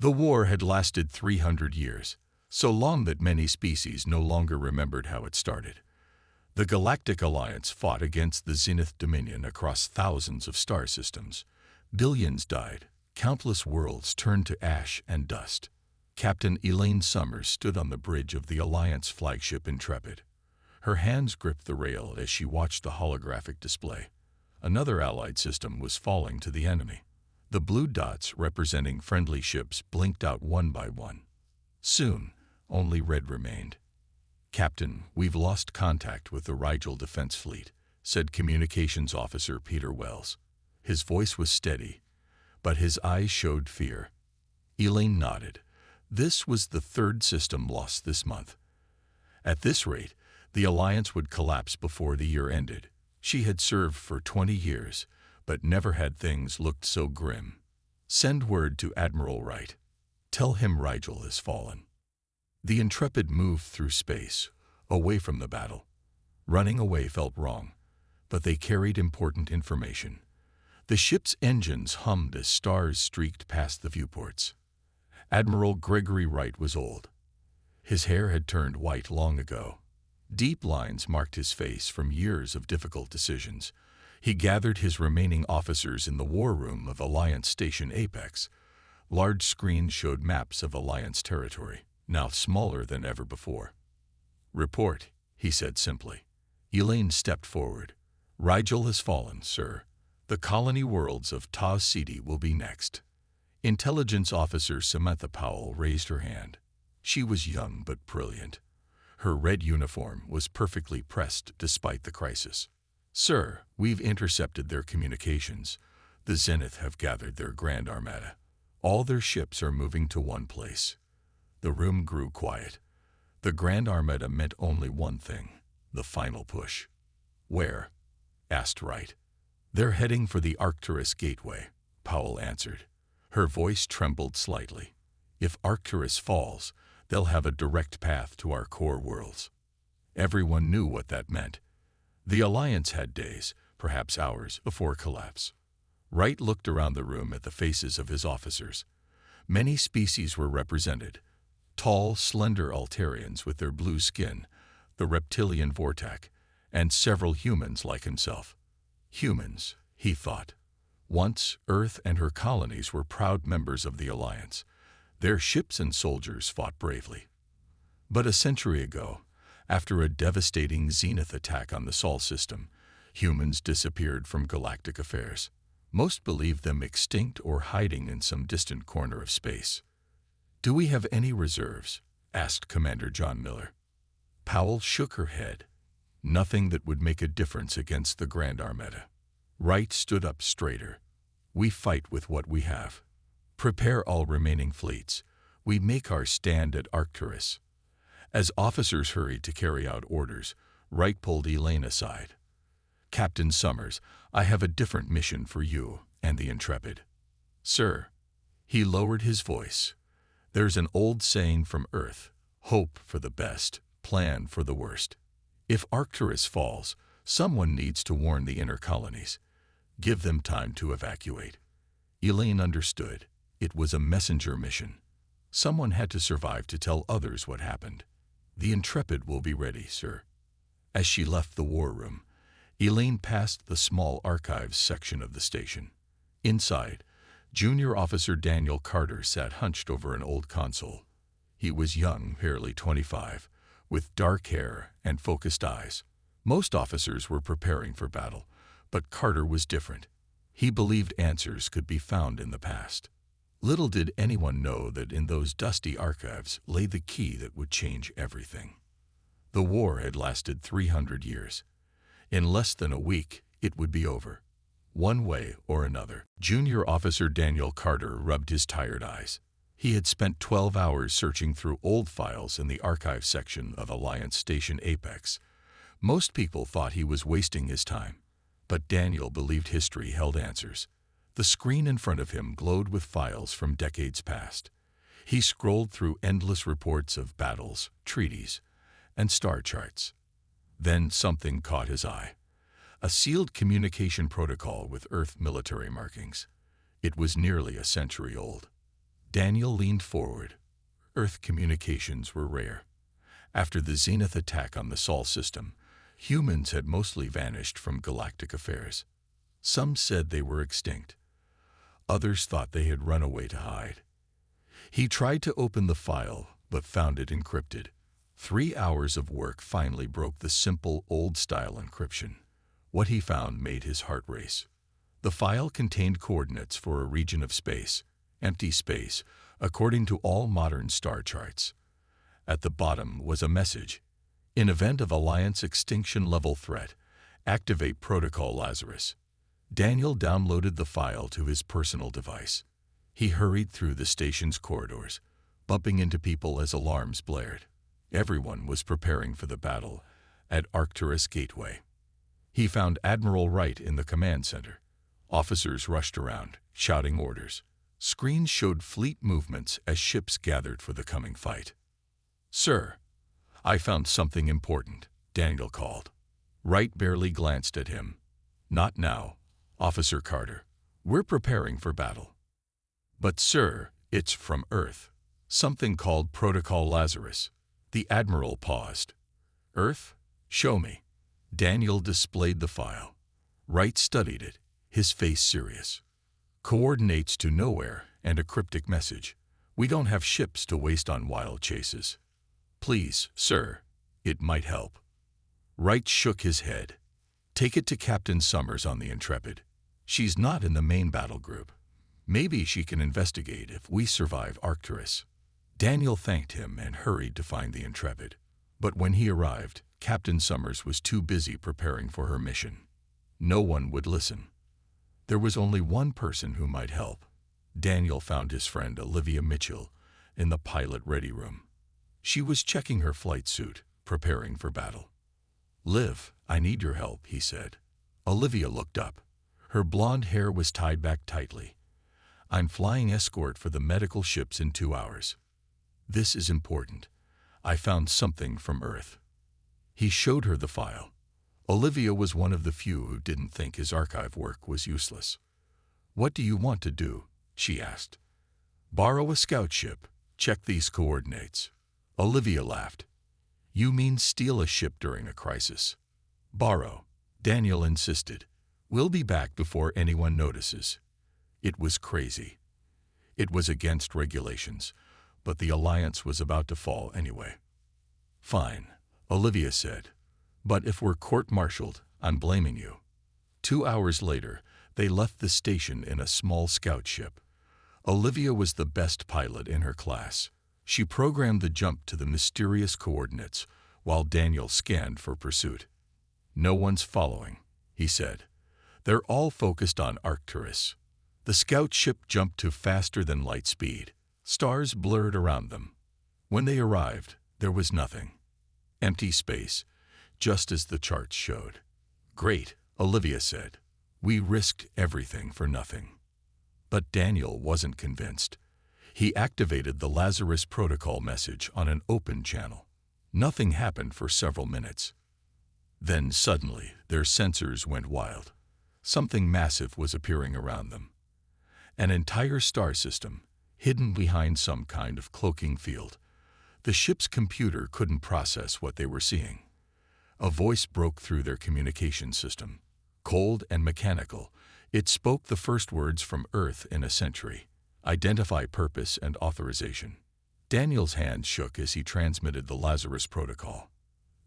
The war had lasted 300 years, so long that many species no longer remembered how it started. The Galactic Alliance fought against the Zenith Dominion across thousands of star systems. Billions died, countless worlds turned to ash and dust. Captain Elaine Summers stood on the bridge of the Alliance flagship Intrepid. Her hands gripped the rail as she watched the holographic display. Another Allied system was falling to the enemy. The blue dots representing friendly ships blinked out one by one. Soon, only red remained. "Captain, we've lost contact with the Rigel Defense Fleet," said Communications Officer Peter Wells. His voice was steady, but his eyes showed fear. Elaine nodded. This was the third system lost this month. At this rate, the Alliance would collapse before the year ended. She had served for 20 years, but never had things looked so grim. "Send word to Admiral Wright. Tell him Rigel has fallen." The Intrepid moved through space, away from the battle. Running away felt wrong, but they carried important information. The ship's engines hummed as stars streaked past the viewports. Admiral Gregory Wright was old. His hair had turned white long ago. Deep lines marked his face from years of difficult decisions. He gathered his remaining officers in the war room of Alliance Station Apex. Large screens showed maps of Alliance territory, now smaller than ever before. "Report," he said simply. Elaine stepped forward. "Rigel has fallen, sir. The colony worlds of Tau Ceti will be next." Intelligence Officer Samantha Powell raised her hand. She was young but brilliant. Her red uniform was perfectly pressed despite the crisis. "Sir, we've intercepted their communications. The Zenith have gathered their Grand Armada. All their ships are moving to one place." The room grew quiet. The Grand Armada meant only one thing: the final push. "Where?" asked Wright. "They're heading for the Arcturus Gateway," Powell answered. Her voice trembled slightly. "If Arcturus falls, they'll have a direct path to our core worlds." Everyone knew what that meant. The Alliance had days, perhaps hours, before collapse. Wright looked around the room at the faces of his officers. Many species were represented. Tall, slender Altarians with their blue skin, the reptilian Vortak, and several humans like himself. Humans, he thought. Once, Earth and her colonies were proud members of the Alliance. Their ships and soldiers fought bravely. But a century ago, after a devastating Zenith attack on the Sol system, humans disappeared from galactic affairs. Most believed them extinct or hiding in some distant corner of space. "Do we have any reserves?" asked Commander John Miller. Powell shook her head. "Nothing that would make a difference against the Grand Armada." Wright stood up straighter. "We fight with what we have. Prepare all remaining fleets. We make our stand at Arcturus." As officers hurried to carry out orders, Wright pulled Elaine aside. "Captain Summers, I have a different mission for you and the Intrepid." "Sir." He lowered his voice. "There's an old saying from Earth: hope for the best, plan for the worst. If Arcturus falls, someone needs to warn the inner colonies. Give them time to evacuate." Elaine understood. It was a messenger mission. Someone had to survive to tell others what happened. "The Intrepid will be ready, sir." As she left the war room, Elaine passed the small archives section of the station. Inside, Junior Officer Daniel Carter sat hunched over an old console. He was young, barely 25, with dark hair and focused eyes. Most officers were preparing for battle, but Carter was different. He believed answers could be found in the past. Little did anyone know that in those dusty archives lay the key that would change everything. The war had lasted 300 years. In less than a week, it would be over. One way or another. Junior Officer Daniel Carter rubbed his tired eyes. He had spent 12 hours searching through old files in the archive section of Alliance Station Apex. Most people thought he was wasting his time, but Daniel believed history held answers. The screen in front of him glowed with files from decades past. He scrolled through endless reports of battles, treaties, and star charts. Then something caught his eye. A sealed communication protocol with Earth military markings. It was nearly a century old. Daniel leaned forward. Earth communications were rare. After the Zenith attack on the Sol system, humans had mostly vanished from galactic affairs. Some said they were extinct. Others thought they had run away to hide. He tried to open the file, but found it encrypted. 3 hours of work finally broke the simple, old-style encryption. What he found made his heart race. The file contained coordinates for a region of space, empty space, according to all modern star charts. At the bottom was a message. In event of Alliance extinction-level threat, activate Protocol Lazarus. Daniel downloaded the file to his personal device. He hurried through the station's corridors, bumping into people as alarms blared. Everyone was preparing for the battle at Arcturus Gateway. He found Admiral Wright in the command center. Officers rushed around, shouting orders. Screens showed fleet movements as ships gathered for the coming fight. "Sir, I found something important," Daniel called. Wright barely glanced at him. "Not now, Officer Carter. We're preparing for battle." "But sir, it's from Earth. Something called Protocol Lazarus." The Admiral paused. "Earth? Show me." Daniel displayed the file. Wright studied it, his face serious. "Coordinates to nowhere and a cryptic message. We don't have ships to waste on wild chases. Please, sir, it might help." Wright shook his head. "Take it to Captain Summers on the Intrepid. She's not in the main battle group. Maybe she can investigate if we survive Arcturus." Daniel thanked him and hurried to find the Intrepid. But when he arrived, Captain Summers was too busy preparing for her mission. No one would listen. There was only one person who might help. Daniel found his friend Olivia Mitchell in the pilot ready room. She was checking her flight suit, preparing for battle. "Liv, I need your help," he said. Olivia looked up. Her blonde hair was tied back tightly. "I'm flying escort for the medical ships in 2 hours. This is important. I found something from Earth." He showed her the file. Olivia was one of the few who didn't think his archive work was useless. "What do you want to do?" she asked. "Borrow a scout ship. Check these coordinates." Olivia laughed. "You mean steal a ship during a crisis?" "Borrow," Daniel insisted. "We'll be back before anyone notices." It was crazy. It was against regulations, but the Alliance was about to fall anyway. "Fine," Olivia said. "But if we're court-martialed, I'm blaming you." 2 hours later, they left the station in a small scout ship. Olivia was the best pilot in her class. She programmed the jump to the mysterious coordinates while Daniel scanned for pursuit. "No one's following," he said. "They're all focused on Arcturus." The scout ship jumped to faster than light speed. Stars blurred around them. When they arrived, there was nothing. Empty space, just as the charts showed. "Great," Olivia said. "We risked everything for nothing." But Daniel wasn't convinced. He activated the Lazarus Protocol message on an open channel. Nothing happened for several minutes. Then suddenly, their sensors went wild. Something massive was appearing around them. An entire star system, hidden behind some kind of cloaking field. The ship's computer couldn't process what they were seeing. A voice broke through their communication system. Cold and mechanical, it spoke the first words from Earth in a century. Identify purpose and authorization. Daniel's hand shook as he transmitted the Lazarus Protocol.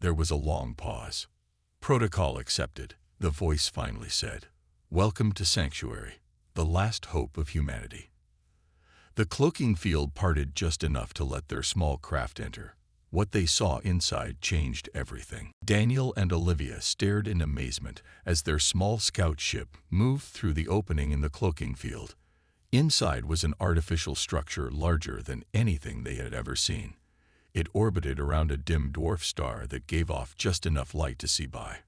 There was a long pause. "Protocol accepted," the voice finally said. "Welcome to Sanctuary, the last hope of humanity." The cloaking field parted just enough to let their small craft enter. What they saw inside changed everything. Daniel and Olivia stared in amazement as their small scout ship moved through the opening in the cloaking field. Inside was an artificial structure larger than anything they had ever seen. It orbited around a dim dwarf star that gave off just enough light to see by.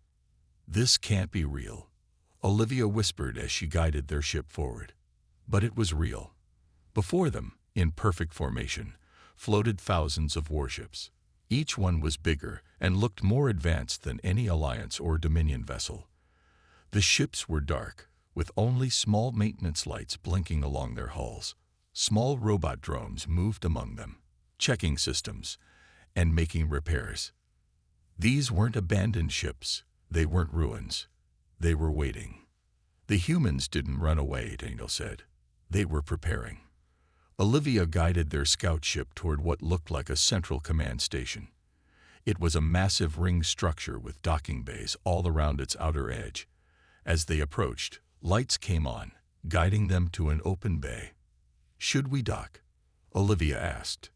"This can't be real," Olivia whispered as she guided their ship forward. But it was real. Before them, in perfect formation, floated thousands of warships. Each one was bigger and looked more advanced than any Alliance or Dominion vessel. The ships were dark, with only small maintenance lights blinking along their hulls. Small robot drones moved among them, checking systems and making repairs. These weren't abandoned ships. They weren't ruins. They were waiting. The humans didn't run away, Daniel said. They were preparing. Olivia guided their scout ship toward what looked like a central command station. It was a massive ring structure with docking bays all around its outer edge. As they approached, lights came on, guiding them to an open bay. "Should we dock?" Olivia asked.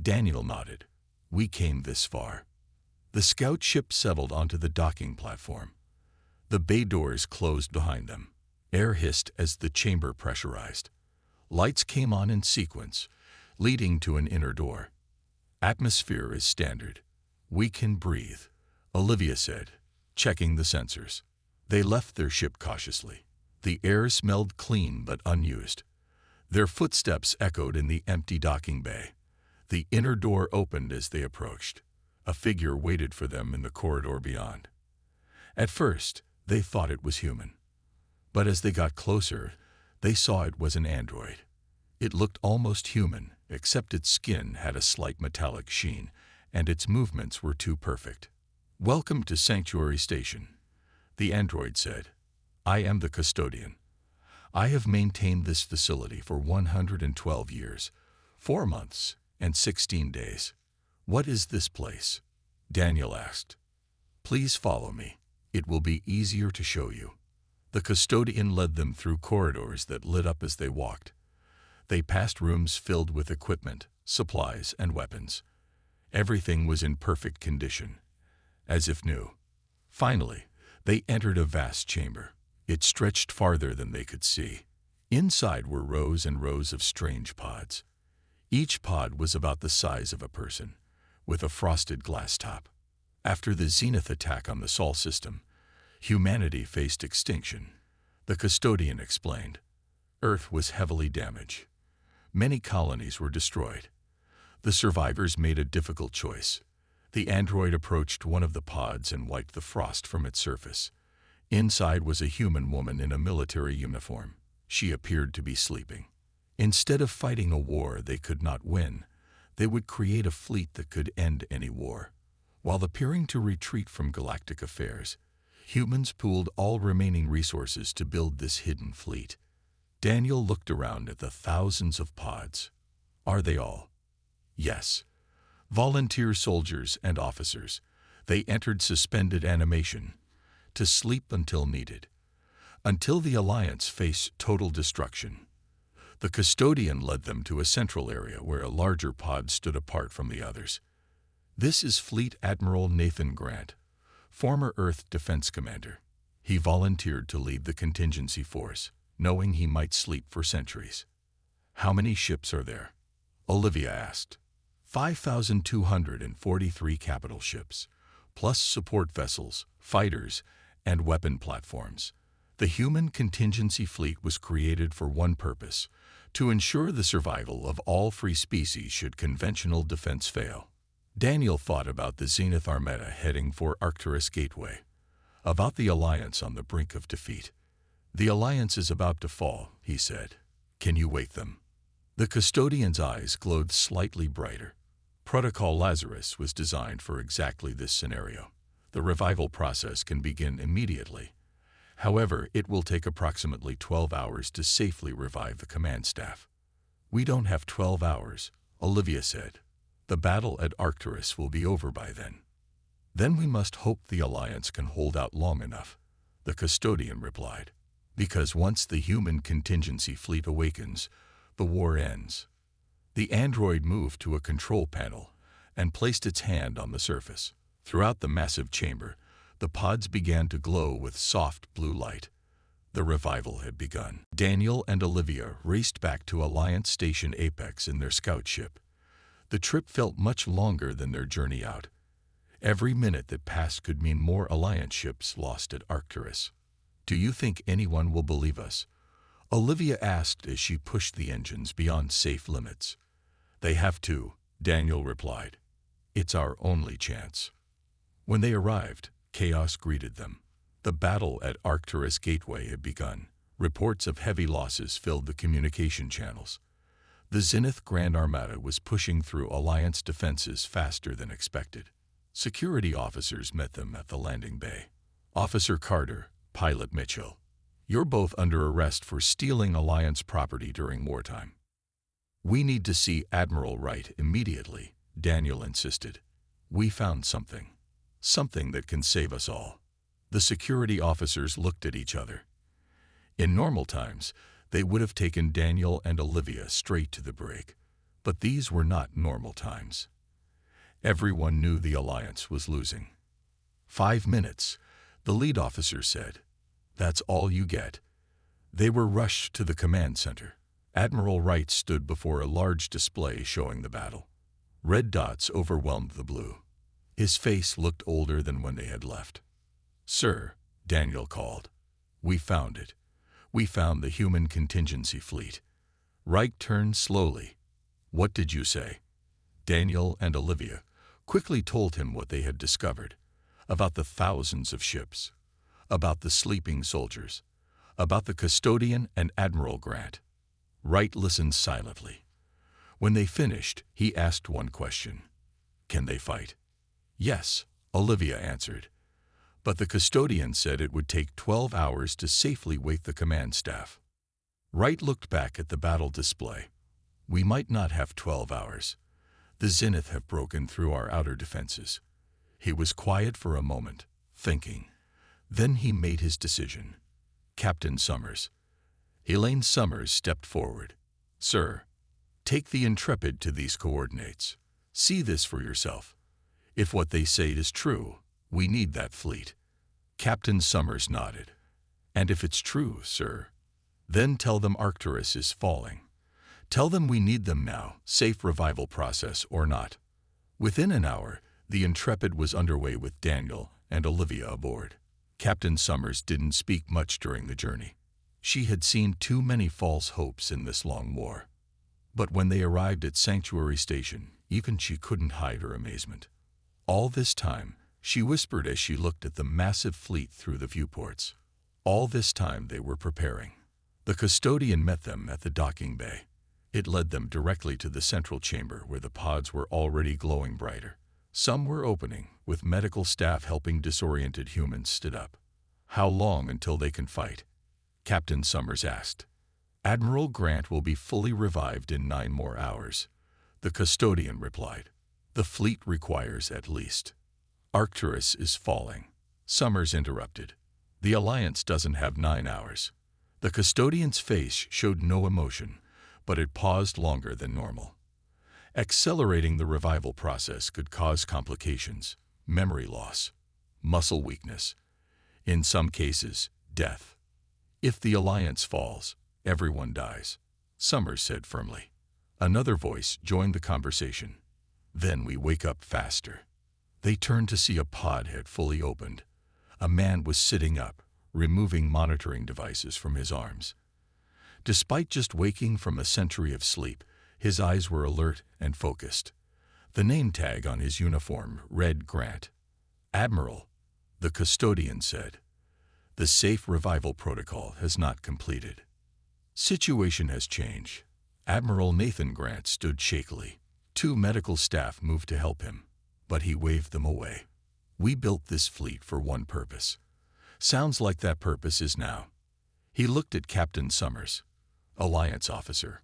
Daniel nodded. "We came this far." The scout ship settled onto the docking platform. The bay doors closed behind them. Air hissed as the chamber pressurized. Lights came on in sequence, leading to an inner door. "Atmosphere is standard. We can breathe," Olivia said, checking the sensors. They left their ship cautiously. The air smelled clean but unused. Their footsteps echoed in the empty docking bay. The inner door opened as they approached. A figure waited for them in the corridor beyond. At first, they thought it was human. But as they got closer, they saw it was an android. It looked almost human, except its skin had a slight metallic sheen, and its movements were too perfect. "Welcome to Sanctuary Station," the android said. "I am the custodian. I have maintained this facility for 112 years, 4 months, and 16 days. What is this place?" Daniel asked. "Please follow me. It will be easier to show you." The custodian led them through corridors that lit up as they walked. They passed rooms filled with equipment, supplies, and weapons. Everything was in perfect condition, as if new. Finally, they entered a vast chamber. It stretched farther than they could see. Inside were rows and rows of strange pods. Each pod was about the size of a person, with a frosted glass top. After the Zenith attack on the Sol system, humanity faced extinction. The custodian explained. Earth was heavily damaged. Many colonies were destroyed. The survivors made a difficult choice. The android approached one of the pods and wiped the frost from its surface. Inside was a human woman in a military uniform. She appeared to be sleeping. Instead of fighting a war they could not win, they would create a fleet that could end any war. While appearing to retreat from galactic affairs, humans pooled all remaining resources to build this hidden fleet. Daniel looked around at the thousands of pods. Are they all? Yes. Volunteer soldiers and officers. They entered suspended animation, to sleep until needed, until the Alliance faced total destruction. The custodian led them to a central area where a larger pod stood apart from the others. "This is Fleet Admiral Nathan Grant, former Earth Defense Commander. He volunteered to lead the contingency force, knowing he might sleep for centuries." "How many ships are there?" Olivia asked. 5,243 capital ships, plus support vessels, fighters, and weapon platforms. The human contingency fleet was created for one purpose: to ensure the survival of all free species should conventional defense fail. Daniel thought about the Zenith Armada heading for Arcturus Gateway, about the Alliance on the brink of defeat. "The Alliance is about to fall," he said. "Can you wake them?" The custodian's eyes glowed slightly brighter. Protocol Lazarus was designed for exactly this scenario. The revival process can begin immediately. However, it will take approximately 12 hours to safely revive the command staff. "We don't have 12 hours, Olivia said. "The battle at Arcturus will be over by then." "Then we must hope the Alliance can hold out long enough," the custodian replied. "Because once the human contingency fleet awakens, the war ends." The android moved to a control panel and placed its hand on the surface. Throughout the massive chamber, the pods began to glow with soft blue light. The revival had begun. Daniel and Olivia raced back to Alliance Station Apex in their scout ship. The trip felt much longer than their journey out. Every minute that passed could mean more Alliance ships lost at Arcturus. "Do you think anyone will believe us?" Olivia asked as she pushed the engines beyond safe limits. "They have to," Daniel replied. "It's our only chance." When they arrived, chaos greeted them. The battle at Arcturus Gateway had begun. Reports of heavy losses filled the communication channels. The Zenith Grand Armada was pushing through Alliance defenses faster than expected. Security officers met them at the landing bay. Officer Carter, Pilot Mitchell, you're both under arrest for stealing Alliance property during wartime. We need to see Admiral Wright immediately, Daniel insisted. We found something. Something that can save us all. The security officers looked at each other. In normal times, they would have taken Daniel and Olivia straight to the brig. But these were not normal times. Everyone knew the Alliance was losing. 5 minutes, the lead officer said. That's all you get. They were rushed to the command center. Admiral Wright stood before a large display showing the battle. Red dots overwhelmed the blue. His face looked older than when they had left. Sir, Daniel called. We found it. We found the human contingency fleet. Wright turned slowly. What did you say? Daniel and Olivia quickly told him what they had discovered, about the thousands of ships, about the sleeping soldiers, about the custodian and Admiral Grant. Wright listened silently. When they finished, he asked one question. Can they fight? Yes, Olivia answered. But the custodian said it would take 12 hours to safely wake the command staff. Wright looked back at the battle display. We might not have 12 hours. The Zenith have broken through our outer defenses. He was quiet for a moment, thinking. Then he made his decision. Captain Summers. Elaine Summers stepped forward. Sir, take the Intrepid to these coordinates. See this for yourself. If what they say is true, we need that fleet. Captain Summers nodded. And if it's true, sir, then tell them Arcturus is falling. Tell them we need them now, safe revival process or not. Within an hour, the Intrepid was underway with Daniel and Olivia aboard. Captain Summers didn't speak much during the journey. She had seen too many false hopes in this long war. But when they arrived at Sanctuary Station, even she couldn't hide her amazement. All this time, she whispered as she looked at the massive fleet through the viewports. All this time they were preparing. The custodian met them at the docking bay. It led them directly to the central chamber where the pods were already glowing brighter. Some were opening, with medical staff helping disoriented humans stood up. How long until they can fight? Captain Summers asked. Admiral Grant will be fully revived in 9 more hours. The custodian replied. The fleet requires at least. Arcturus is falling. Summers interrupted. The Alliance doesn't have 9 hours. The custodian's face showed no emotion, but it paused longer than normal. Accelerating the revival process could cause complications, memory loss, muscle weakness, in some cases, death. If the Alliance falls, everyone dies, Summers said firmly. Another voice joined the conversation. Then we wake up faster. They turned to see a pod had fully opened. A man was sitting up, removing monitoring devices from his arms. Despite just waking from a century of sleep, his eyes were alert and focused. The name tag on his uniform read Grant. Admiral, the custodian said. The safe revival protocol has not completed. Situation has changed. Admiral Nathan Grant stood shakily. 2 medical staff moved to help him, but he waved them away. We built this fleet for one purpose. Sounds like that purpose is now. He looked at Captain Summers, Alliance officer.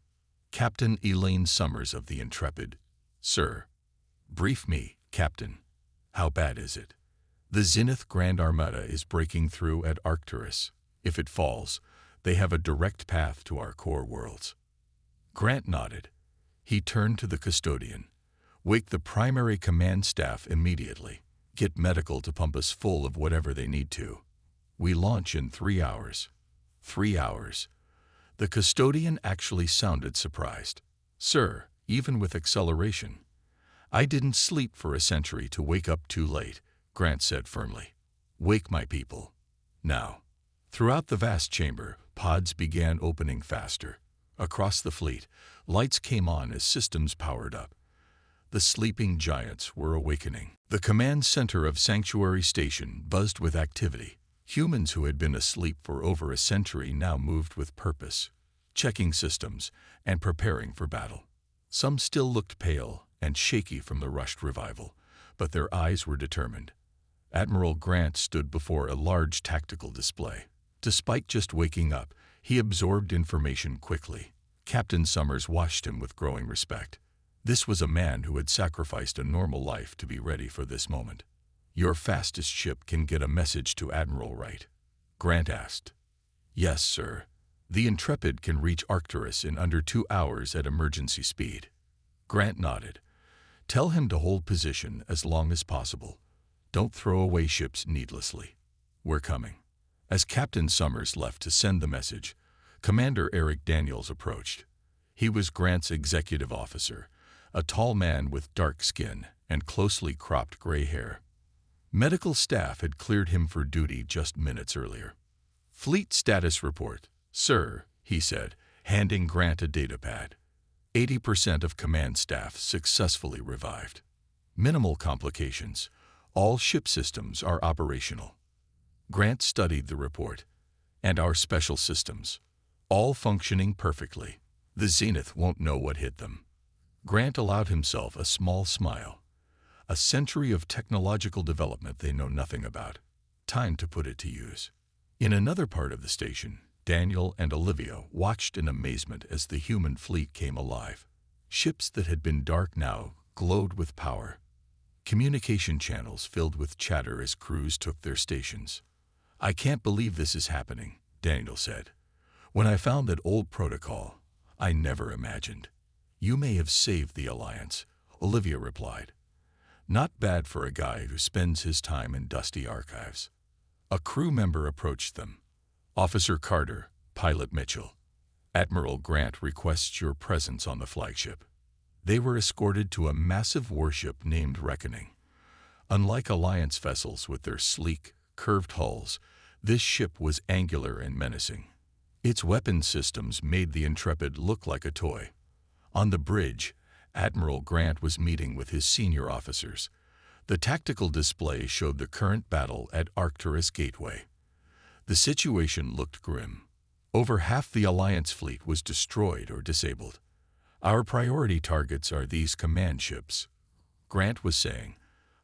Captain Elaine Summers of the Intrepid. Sir. Brief me, Captain. How bad is it? The Zenith Grand Armada is breaking through at Arcturus. If it falls, they have a direct path to our core worlds. Grant nodded. He turned to the custodian. Wake the primary command staff immediately. Get medical to pump us full of whatever they need to. We launch in 3 hours. 3 hours. The custodian actually sounded surprised. Sir, even with acceleration. I didn't sleep for a century to wake up too late, Grant said firmly. Wake my people. Now. Throughout the vast chamber, pods began opening faster. Across the fleet, lights came on as systems powered up. The sleeping giants were awakening. The command center of Sanctuary Station buzzed with activity. Humans who had been asleep for over a century now moved with purpose. checking systems, and preparing for battle. Some still looked pale and shaky from the rushed revival, but their eyes were determined. Admiral Grant stood before a large tactical display. Despite just waking up, he absorbed information quickly. Captain Summers watched him with growing respect. This was a man who had sacrificed a normal life to be ready for this moment. "Your fastest ship can get a message to Admiral Wright?" Grant asked. "Yes, sir. The Intrepid can reach Arcturus in under 2 hours at emergency speed." Grant nodded. "Tell him to hold position as long as possible. Don't throw away ships needlessly. We're coming." As Captain Summers left to send the message, Commander Eric Daniels approached. He was Grant's executive officer, a tall man with dark skin and closely cropped gray hair. Medical staff had cleared him for duty just minutes earlier. "Fleet status report, sir," he said, handing Grant a datapad. 80% of command staff successfully revived. Minimal complications. All ship systems are operational. Grant studied the report. "And our special systems. All functioning perfectly. The Zenith won't know what hit them." Grant allowed himself a small smile. A century of technological development they know nothing about. Time to put it to use. In another part of the station, Daniel and Olivia watched in amazement as the human fleet came alive. Ships that had been dark now glowed with power. Communication channels filled with chatter as crews took their stations. "I can't believe this is happening," Daniel said. "When I found that old protocol, I never imagined." "You may have saved the Alliance," Olivia replied. "Not bad for a guy who spends his time in dusty archives." A crew member approached them. "Officer Carter, Pilot Mitchell. Admiral Grant requests your presence on the flagship." They were escorted to a massive warship named Reckoning. Unlike Alliance vessels with their sleek, curved hulls, this ship was angular and menacing. Its weapon systems made the Intrepid look like a toy. On the bridge, Admiral Grant was meeting with his senior officers. The tactical display showed the current battle at Arcturus Gateway. The situation looked grim. Over half the Alliance fleet was destroyed or disabled. "Our priority targets are these command ships," Grant was saying,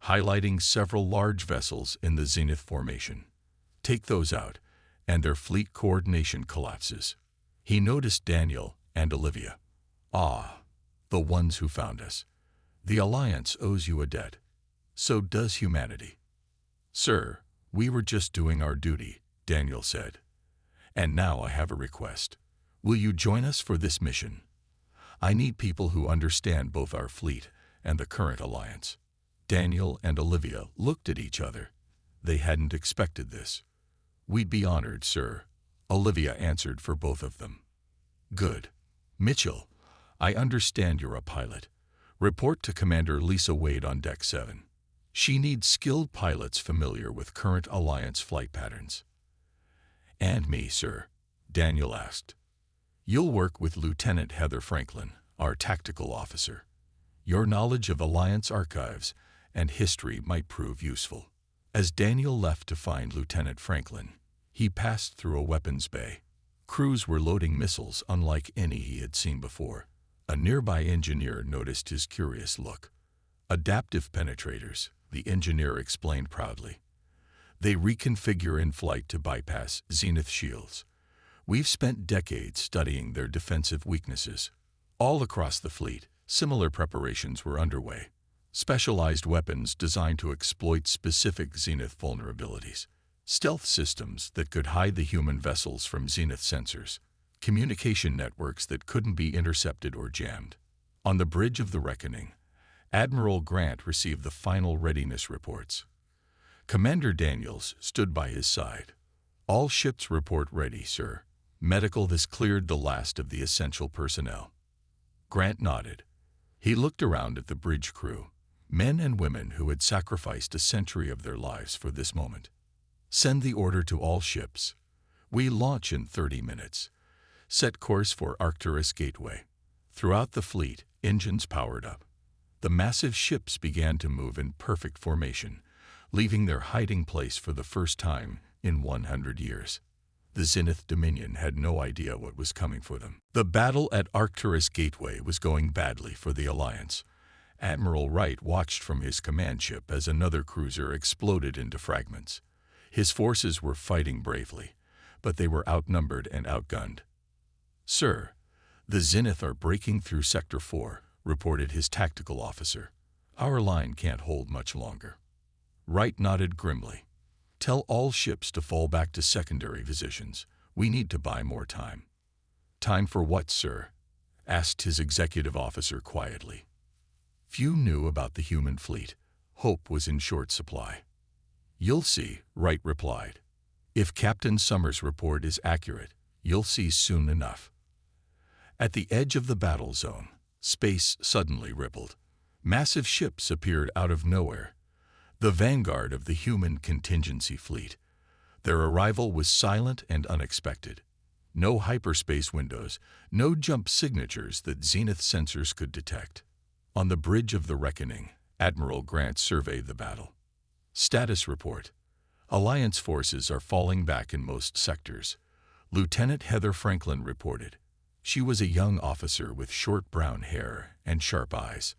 highlighting several large vessels in the Zenith formation. "Take those out, and their fleet coordination collapses." He noticed Daniel and Olivia. "Ah, the ones who found us. The Alliance owes you a debt. So does humanity." "Sir, we were just doing our duty," Daniel said. "And now I have a request. Will you join us for this mission? I need people who understand both our fleet and the current Alliance." Daniel and Olivia looked at each other. They hadn't expected this. "We'd be honored, sir," Olivia answered for both of them. "Good. Mitchell, I understand you're a pilot. Report to Commander Lisa Wade on Deck 7. She needs skilled pilots familiar with current Alliance flight patterns." "And me, sir?" Daniel asked. "You'll work with Lieutenant Heather Franklin, our tactical officer. Your knowledge of Alliance archives and history might prove useful." As Daniel left to find Lieutenant Franklin, he passed through a weapons bay. Crews were loading missiles unlike any he had seen before. A nearby engineer noticed his curious look. "Adaptive penetrators," the engineer explained proudly. "They reconfigure in flight to bypass Zenith shields. We've spent decades studying their defensive weaknesses." All across the fleet, similar preparations were underway. Specialized weapons designed to exploit specific Zenith vulnerabilities. Stealth systems that could hide the human vessels from Zenith sensors. Communication networks that couldn't be intercepted or jammed. On the bridge of the Reckoning, Admiral Grant received the final readiness reports. Commander Daniels stood by his side. "All ships report ready, sir. Medical has cleared the last of the essential personnel." Grant nodded. He looked around at the bridge crew, men and women who had sacrificed a century of their lives for this moment. "Send the order to all ships. We launch in 30 minutes. Set course for Arcturus Gateway." Throughout the fleet, engines powered up. The massive ships began to move in perfect formation, leaving their hiding place for the first time in 100 years. The Zenith Dominion had no idea what was coming for them. The battle at Arcturus Gateway was going badly for the Alliance. Admiral Wright watched from his command ship as another cruiser exploded into fragments. His forces were fighting bravely, but they were outnumbered and outgunned. "Sir, the Zenith are breaking through Sector 4, reported his tactical officer. "Our line can't hold much longer." Wright nodded grimly. "Tell all ships to fall back to secondary positions. We need to buy more time." "Time for what, sir?" asked his executive officer quietly. Few knew about the human fleet. Hope was in short supply. "You'll see," Wright replied. "If Captain Summers' report is accurate, you'll see soon enough." At the edge of the battle zone, space suddenly rippled. Massive ships appeared out of nowhere, the vanguard of the human contingency fleet. Their arrival was silent and unexpected. No hyperspace windows, no jump signatures that Zenith sensors could detect. On the bridge of the reckoning, Admiral Grant surveyed the battle. "Status report. Alliance forces are falling back in most sectors," Lieutenant Heather Franklin reported. She was a young officer with short brown hair and sharp eyes.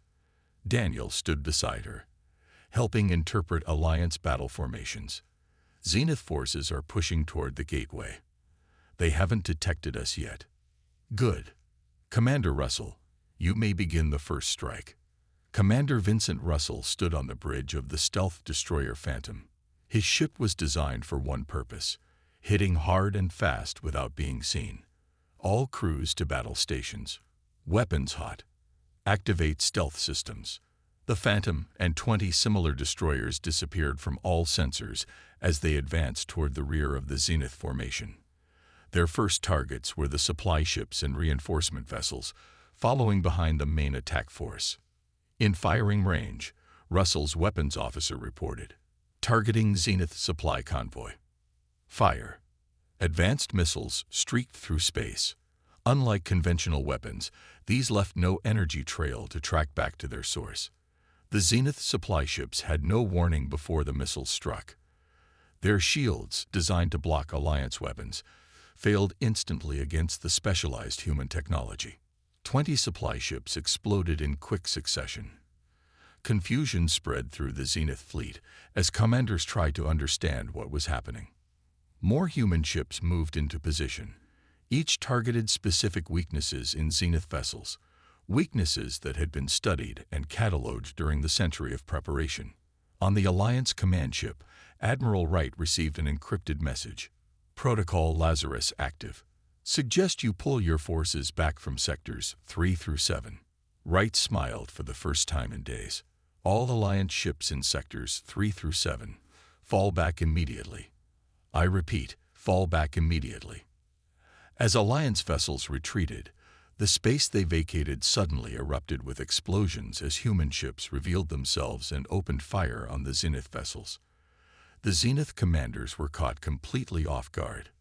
Daniel stood beside her, helping interpret Alliance battle formations. "Zenith forces are pushing toward the gateway. They haven't detected us yet." "Good. Commander Russell, you may begin the first strike." Commander Vincent Russell stood on the bridge of the stealth destroyer Phantom. His ship was designed for one purpose: hitting hard and fast without being seen. "All crews to battle stations. Weapons hot. Activate stealth systems." The Phantom and 20 similar destroyers disappeared from all sensors as they advanced toward the rear of the Zenith formation. Their first targets were the supply ships and reinforcement vessels, following behind the main attack force. In firing range, Russell's weapons officer reported, "Targeting Zenith supply convoy." Fire. Advanced missiles streaked through space. Unlike conventional weapons, these left no energy trail to track back to their source. The Zenith supply ships had no warning before the missiles struck. Their shields, designed to block Alliance weapons, failed instantly against the specialized human technology. 20 supply ships exploded in quick succession. Confusion spread through the Zenith fleet as commanders tried to understand what was happening. More human ships moved into position. Each targeted specific weaknesses in Zenith vessels, weaknesses that had been studied and cataloged during the century of preparation. On the Alliance command ship, Admiral Wright received an encrypted message. "Protocol Lazarus active. Suggest you pull your forces back from sectors 3 through 7. Wright smiled for the first time in days. "All Alliance ships in sectors 3 through 7. Fall back immediately. I repeat, fall back immediately." As Alliance vessels retreated, the space they vacated suddenly erupted with explosions as human ships revealed themselves and opened fire on the Zenith vessels. The Zenith commanders were caught completely off guard.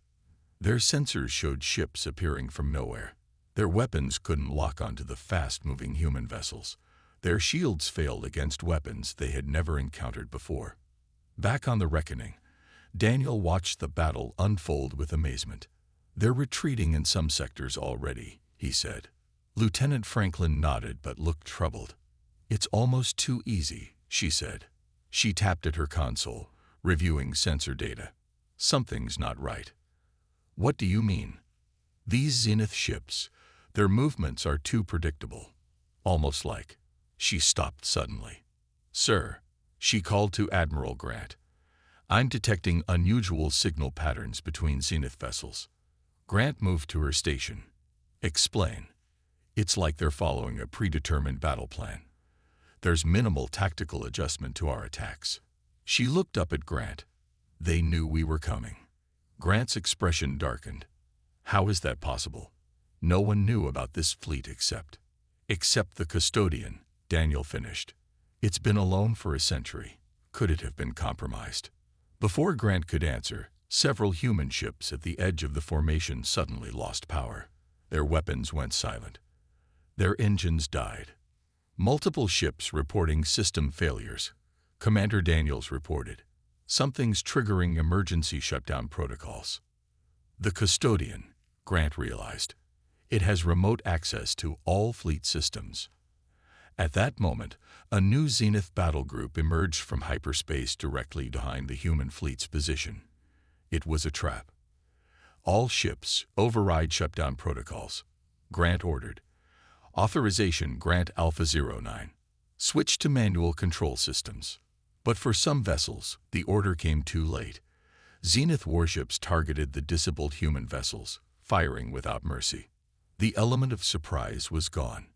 Their sensors showed ships appearing from nowhere. Their weapons couldn't lock onto the fast-moving human vessels. Their shields failed against weapons they had never encountered before. Back on the reckoning, Daniel watched the battle unfold with amazement. "They're retreating in some sectors already," he said. Lieutenant Franklin nodded but looked troubled. "It's almost too easy," she said. She tapped at her console, reviewing sensor data. "Something's not right." "What do you mean?" "These Zenith ships, their movements are too predictable. Almost like—" She stopped suddenly. "Sir," she called to Admiral Grant, "I'm detecting unusual signal patterns between Zenith vessels." Grant moved to her station. "Explain." "It's like they're following a predetermined battle plan. There's minimal tactical adjustment to our attacks." She looked up at Grant. "They knew we were coming." Grant's expression darkened. "How is that possible? No one knew about this fleet except the custodian," Daniel finished. "It's been alone for a century. Could it have been compromised?" Before Grant could answer, several human ships at the edge of the formation suddenly lost power. Their weapons went silent. Their engines died. Multiple ships reporting system failures. Commander Daniels reported, "Something's triggering emergency shutdown protocols." The custodian, Grant realized. It has remote access to all fleet systems. At that moment, a new Zenith battle group emerged from hyperspace directly behind the human fleet's position. It was a trap. All ships override shutdown protocols, Grant ordered. Authorization Grant Alpha 09. Switch to manual control systems. But for some vessels, the order came too late. Zenith warships targeted the disabled human vessels, firing without mercy. The element of surprise was gone.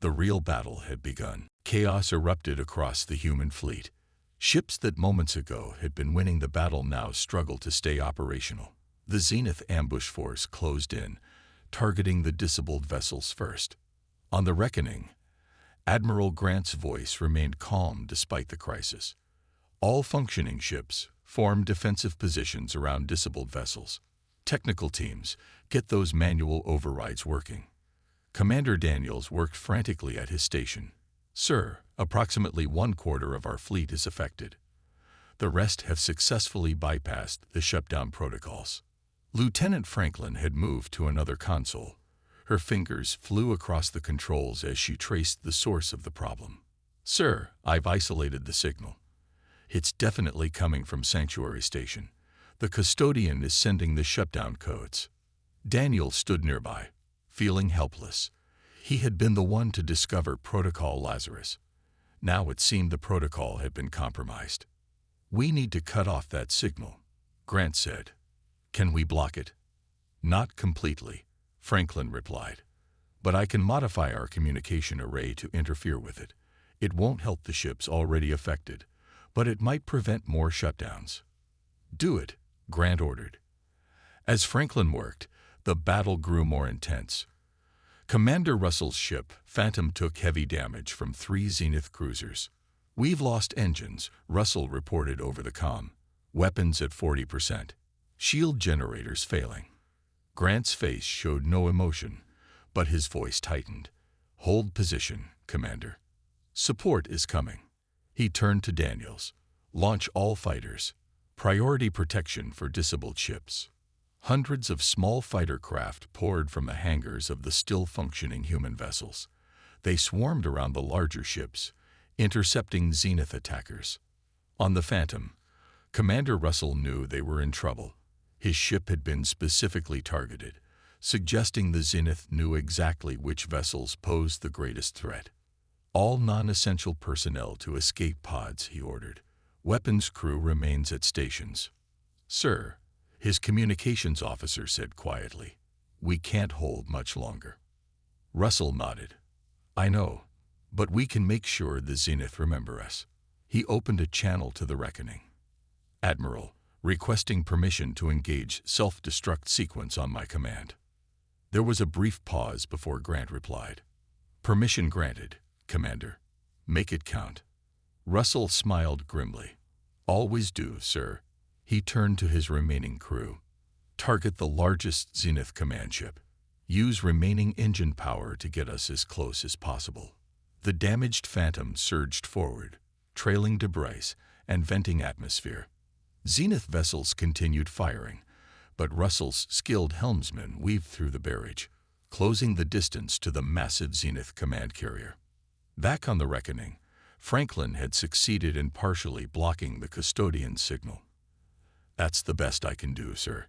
The real battle had begun. Chaos erupted across the human fleet. Ships that moments ago had been winning the battle now struggled to stay operational. The Zenith ambush force closed in, targeting the disabled vessels first. On the reckoning, Admiral Grant's voice remained calm despite the crisis. All functioning ships formed defensive positions around disabled vessels. Technical teams, get those manual overrides working. Commander Daniels worked frantically at his station. Sir, approximately 1/4 of our fleet is affected. The rest have successfully bypassed the shutdown protocols. Lieutenant Franklin had moved to another console. Her fingers flew across the controls as she traced the source of the problem. Sir, I've isolated the signal. It's definitely coming from Sanctuary Station. The custodian is sending the shutdown codes. Daniel stood nearby, feeling helpless. He had been the one to discover Protocol Lazarus. Now it seemed the protocol had been compromised. We need to cut off that signal, Grant said. Can we block it? Not completely, Franklin replied. But I can modify our communication array to interfere with it. It won't help the ships already affected, but it might prevent more shutdowns. Do it, Grant ordered. As Franklin worked, the battle grew more intense. Commander Russell's ship, Phantom, took heavy damage from 3 Zenith cruisers. We've lost engines, Russell reported over the comm. Weapons at 40%. Shield generators failing. Grant's face showed no emotion, but his voice tightened. Hold position, Commander. Support is coming. He turned to Daniels. Launch all fighters. Priority protection for disabled ships. Hundreds of small fighter craft poured from the hangars of the still-functioning human vessels. They swarmed around the larger ships, intercepting Zenith attackers. On the Phantom, Commander Russell knew they were in trouble. His ship had been specifically targeted, suggesting the Zenith knew exactly which vessels posed the greatest threat. All non-essential personnel to escape pods, he ordered. Weapons crew remains at stations. Sir, his communications officer said quietly, we can't hold much longer. Russell nodded. I know, but we can make sure the Zenith remember us. He opened a channel to the reckoning. Admiral, requesting permission to engage self-destruct sequence on my command. There was a brief pause before Grant replied. Permission granted, Commander. Make it count. Russell smiled grimly. Always do, sir. He turned to his remaining crew. Target the largest Zenith command ship. Use remaining engine power to get us as close as possible. The damaged Phantom surged forward, trailing debris and venting atmosphere. Zenith vessels continued firing, but Russell's skilled helmsmen weaved through the barrage, closing the distance to the massive Zenith command carrier. Back on the reckoning, Franklin had succeeded in partially blocking the custodian's signal. That's the best I can do, sir.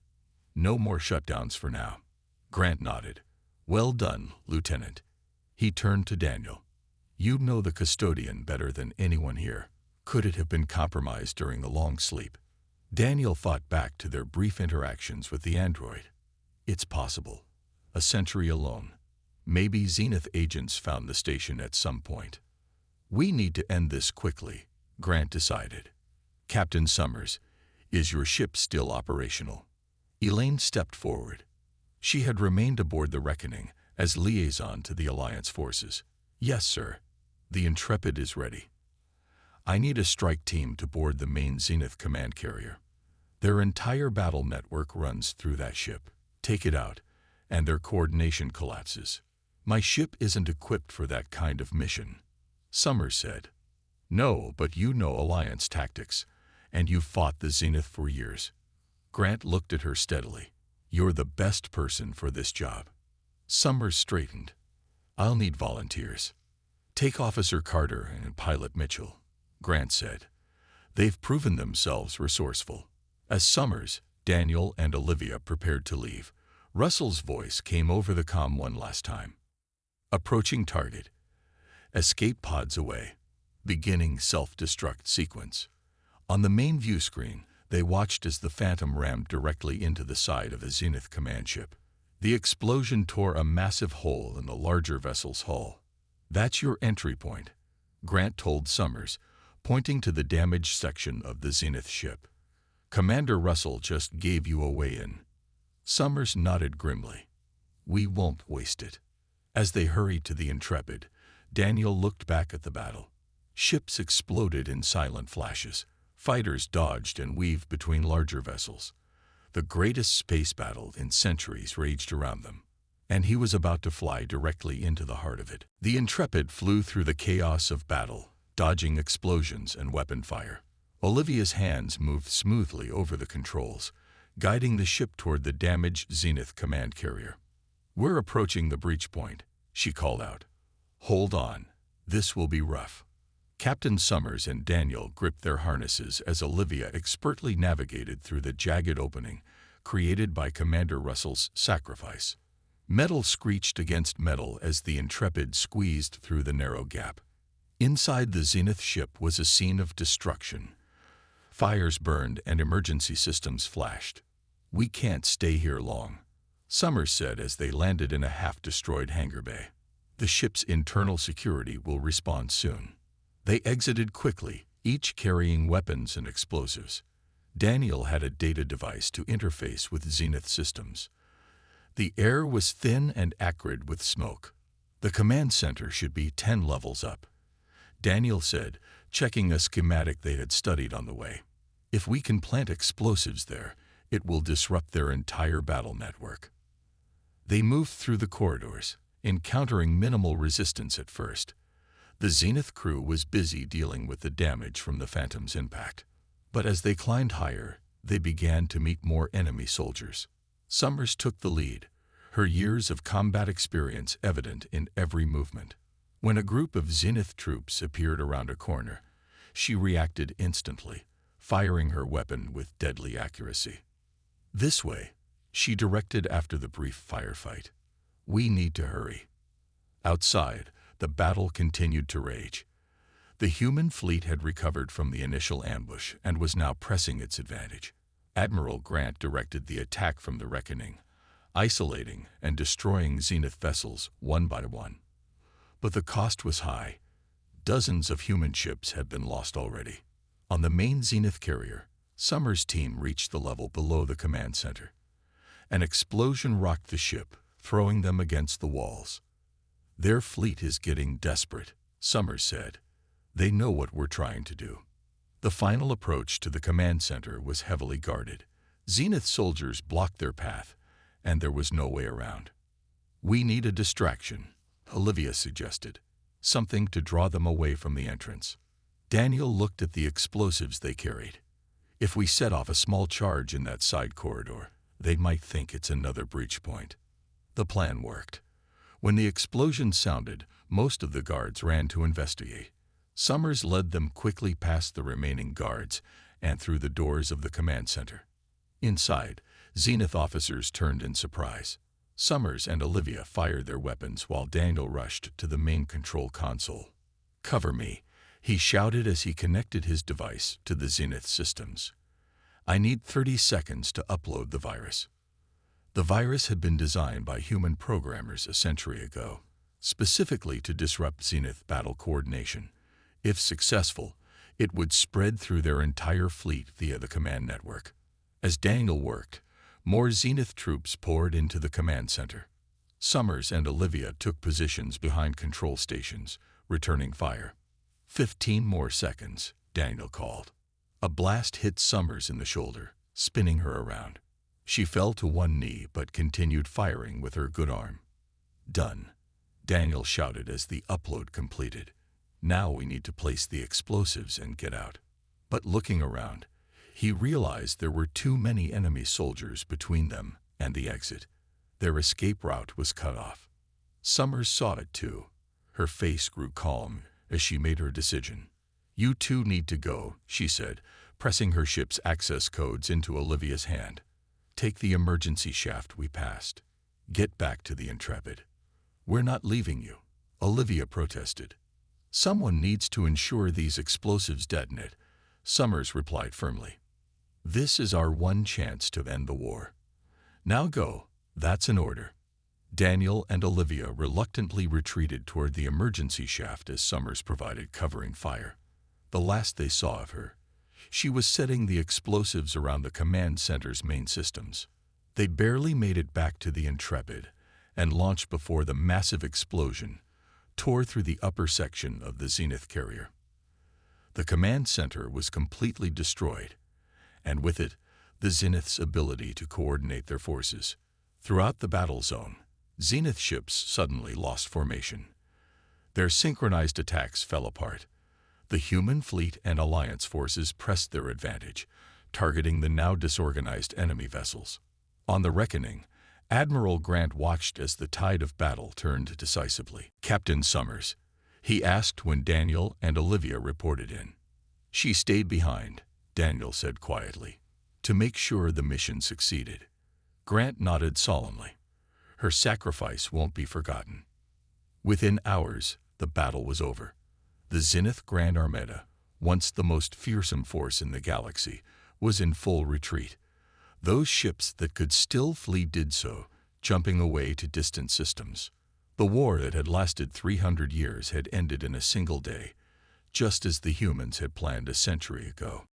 No more shutdowns for now. Grant nodded. Well done, Lieutenant. He turned to Daniel. You know the custodian better than anyone here. Could it have been compromised during the long sleep? Daniel thought back to their brief interactions with the android. It's possible. A century alone. Maybe Zenith agents found the station at some point. We need to end this quickly, Grant decided. Captain Summers, is your ship still operational? Elaine stepped forward. She had remained aboard the Reckoning as liaison to the Alliance forces. Yes, sir. The Intrepid is ready. I need a strike team to board the main Zenith command carrier. Their entire battle network runs through that ship. Take it out, and their coordination collapses. My ship isn't equipped for that kind of mission. Summers said. No, but you know Alliance tactics, and you've fought the Zenith for years. Grant looked at her steadily. You're the best person for this job. Summers straightened. I'll need volunteers. Take Officer Carter and Pilot Mitchell, Grant said. They've proven themselves resourceful. As Summers, Daniel, and Olivia prepared to leave, Russell's voice came over the comm one last time. Approaching target. Escape pods away. Beginning self-destruct sequence. On the main view screen, they watched as the Phantom rammed directly into the side of a Zenith command ship. The explosion tore a massive hole in the larger vessel's hull. That's your entry point, Grant told Summers, pointing to the damaged section of the Zenith ship. Commander Russell just gave you a way in. Summers nodded grimly. We won't waste it. As they hurried to the Intrepid, Daniel looked back at the battle. Ships exploded in silent flashes. Fighters dodged and weaved between larger vessels. The greatest space battle in centuries raged around them, and he was about to fly directly into the heart of it. The Intrepid flew through the chaos of battle, dodging explosions and weapon fire. Olivia's hands moved smoothly over the controls, guiding the ship toward the damaged Zenith command carrier. We're approaching the breach point, she called out. Hold on, this will be rough. Captain Summers and Daniel gripped their harnesses as Olivia expertly navigated through the jagged opening created by Commander Russell's sacrifice. Metal screeched against metal as the Intrepid squeezed through the narrow gap. Inside the Zenith ship was a scene of destruction. Fires burned and emergency systems flashed. We can't stay here long, Summers said as they landed in a half-destroyed hangar bay. The ship's internal security will respond soon. They exited quickly, each carrying weapons and explosives. Daniel had a data device to interface with Zenith systems. The air was thin and acrid with smoke. The command center should be 10 levels up, Daniel said, checking a schematic they had studied on the way. If we can plant explosives there, it will disrupt their entire battle network. They moved through the corridors, encountering minimal resistance at first. The Zenith crew was busy dealing with the damage from the Phantom's impact. But as they climbed higher, they began to meet more enemy soldiers. Summers took the lead, her years of combat experience evident in every movement. When a group of Zenith troops appeared around a corner, she reacted instantly, firing her weapon with deadly accuracy. This way, she directed after the brief firefight. We need to hurry. Outside, the battle continued to rage. The human fleet had recovered from the initial ambush and was now pressing its advantage. Admiral Grant directed the attack from the Reckoning, isolating and destroying Zenith vessels one by one. But the cost was high. Dozens of human ships had been lost already. On the main Zenith carrier, Summers' team reached the level below the command center. An explosion rocked the ship, throwing them against the walls. Their fleet is getting desperate, Summers said. They know what we're trying to do. The final approach to the command center was heavily guarded. Zenith soldiers blocked their path, and there was no way around. We need a distraction, Olivia suggested, something to draw them away from the entrance. Daniel looked at the explosives they carried. If we set off a small charge in that side corridor, they might think it's another breach point. The plan worked. When the explosion sounded, most of the guards ran to investigate. Summers led them quickly past the remaining guards and through the doors of the command center. Inside, Zenith officers turned in surprise. Summers and Olivia fired their weapons while Daniel rushed to the main control console. "Cover me," he shouted as he connected his device to the Zenith systems. "I need 30 seconds to upload the virus." The virus had been designed by human programmers a century ago, specifically to disrupt Zenith battle coordination. If successful, it would spread through their entire fleet via the command network. As Daniel worked, more Zenith troops poured into the command center. Summers and Olivia took positions behind control stations, returning fire. 15 more seconds, Daniel called. A blast hit Summers in the shoulder, spinning her around. She fell to one knee but continued firing with her good arm. "Done," Daniel shouted as the upload completed. "Now we need to place the explosives and get out." But looking around, he realized there were too many enemy soldiers between them and the exit. Their escape route was cut off. Summers saw it too. Her face grew calm as she made her decision. "You two need to go," she said, pressing her ship's access codes into Olivia's hand. "Take the emergency shaft we passed. Get back to the Intrepid." "We're not leaving you," Olivia protested. "Someone needs to ensure these explosives detonate," Summers replied firmly. "This is our one chance to end the war. Now go, that's an order." Daniel and Olivia reluctantly retreated toward the emergency shaft as Summers provided covering fire. The last they saw of her, she was setting the explosives around the command center's main systems. They'd barely made it back to the Intrepid and launched before the massive explosion tore through the upper section of the Zenith carrier. The command center was completely destroyed, and with it, the Zenith's ability to coordinate their forces. Throughout the battle zone, Zenith ships suddenly lost formation. Their synchronized attacks fell apart. The human fleet and Alliance forces pressed their advantage, targeting the now disorganized enemy vessels. On the Reckoning, Admiral Grant watched as the tide of battle turned decisively. "Captain Summers," he asked when Daniel and Olivia reported in. "She stayed behind," Daniel said quietly, "to make sure the mission succeeded." Grant nodded solemnly. "Her sacrifice won't be forgotten." Within hours, the battle was over. The Zenith Grand Armada, once the most fearsome force in the galaxy, was in full retreat. Those ships that could still flee did so, jumping away to distant systems. The war that had lasted 300 years had ended in a single day, just as the humans had planned a century ago.